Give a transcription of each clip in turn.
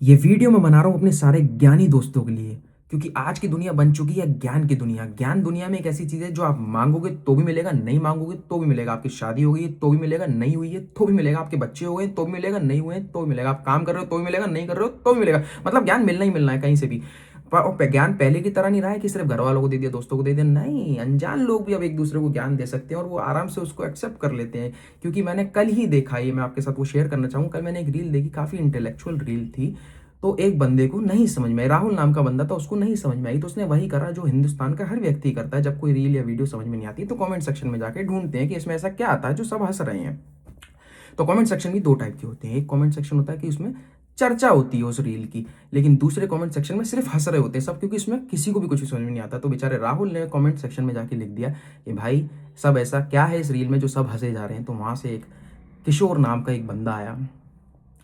ये वीडियो मैं बना रहा हूँ अपने सारे ज्ञानी दोस्तों के लिए, क्योंकि आज की दुनिया बन चुकी है ज्ञान की दुनिया। ज्ञान दुनिया में एक ऐसी चीज है जो आप मांगोगे तो भी मिलेगा, नहीं मांगोगे तो भी मिलेगा। आपकी शादी हो गई है तो भी मिलेगा, नहीं हुई है तो भी मिलेगा। आपके बच्चे हो गए तो भी मिलेगा, नहीं हुए हैं तो भी मिलेगा। आप काम कर रहे हो तो भी मिलेगा, नहीं कर रहे हो तो भी मिलेगा। मतलब ज्ञान मिलना ही मिलना है कहीं से भी। और ज्ञान पहले की तरह नहीं रहा है कि सिर्फ घर वालों को दे दिया, दोस्तों को दे दिया। नहीं, अनजान लोग भी अब एक दूसरे को ज्ञान दे सकते हैं और वो आराम से उसको एक्सेप्ट कर लेते हैं। क्योंकि मैंने कल ही देखा, ये मैं आपके साथ वो शेयर करना चाहूँ। कल मैंने एक रील देखी, काफी इंटेलेक्चुअल रील थी। तो एक बंदे को नहीं समझ में आई, राहुल नाम का बंदा था, उसको नहीं समझ में आई, तो उसने वही करा जो हिंदुस्तान का हर व्यक्ति करता है। जब कोई रील या वीडियो समझ में नहीं आती तो कमेंट सेक्शन में जाके ढूंढते हैं कि इसमें ऐसा क्या आता है जो सब हंस रहे हैं। तो कमेंट सेक्शन भी दो टाइप के होते हैं। एक कमेंट सेक्शन होता है कि उसमें चर्चा होती है उस रील की, लेकिन दूसरे कमेंट सेक्शन में सिर्फ हंस रहे होते हैं सब, क्योंकि इसमें किसी को भी कुछ समझ में नहीं आता। तो बेचारे राहुल ने कमेंट सेक्शन में जाके लिख दिया कि भाई सब ऐसा क्या है इस रील में जो सब हंसे जा रहे हैं। तो वहां से एक किशोर नाम का एक बंदा आया,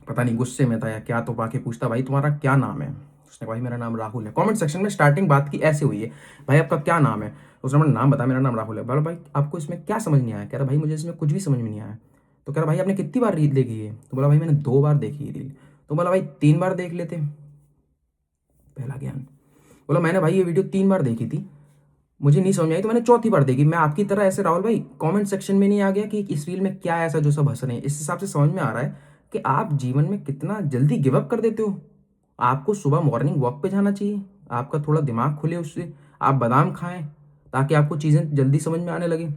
पता नहीं गुस्से में था या क्या, तो बाकी पूछता भाई तुम्हारा क्या नाम है। उसने कहा भाई मेरा नाम राहुल है। कमेंट सेक्शन में स्टार्टिंग बात की ऐसे हुई है, भाई आपका क्या नाम है। तो उसने मेरा नाम बताया, मेरा नाम राहुल है। बोला भाई आपको इसमें क्या समझ नहीं आया। कह रहा भाई मुझे इसमें कुछ भी समझ में नहीं आया। तो कह रहा भाई आपने कितनी बार रील देखी है। तो बोला भाई मैंने 2 बार देखी है रील। तो बोला भाई 3 बार देख लेते। पहला ज्ञान। बोला मैंने भाई ये वीडियो 3 बार देखी थी, मुझे नहीं समझ में आई तो मैंने चौथी बार देखी। मैं आपकी तरह ऐसे राहुल भाई कमेंट सेक्शन में नहीं आ गया कि इस रील में क्या है ऐसा जो सब हंस रहे हैं। इस हिसाब से समझ में आ रहा है कि आप जीवन में कितना जल्दी गिव अप कर देते हो। आपको सुबह मॉर्निंग वॉक पे जाना चाहिए, आपका थोड़ा दिमाग खुले उससे। आप बादाम खाएं ताकि आपको चीज़ें जल्दी समझ में आने लगे।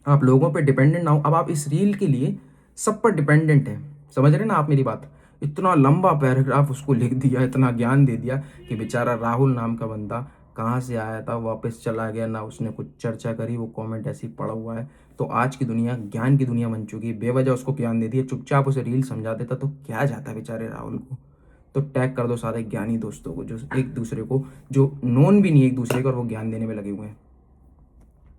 आप लोगों पे डिपेंडेंट ना हो। अब आप इस रील के लिए सब पर डिपेंडेंट है। समझ रहे ना आप मेरी बात। इतना लंबा पैराग्राफ उसको लिख दिया, इतना ज्ञान दे दिया कि बेचारा राहुल नाम का बंदा कहाँ से आया था वापस चला गया, ना उसने कुछ चर्चा करी, वो कमेंट ऐसे ही पड़ा हुआ है। तो आज की दुनिया ज्ञान की दुनिया बन चुकी है। बेवजह उसको ज्ञान दे दिया, चुपचाप उसे रील समझा देता तो क्या जाता बेचारे राहुल को। तो टैग कर दो सारे ज्ञानी दोस्तों को जो एक दूसरे को, जो नोन भी नहीं है एक दूसरे को, और वो ज्ञान देने में लगे हुए हैं।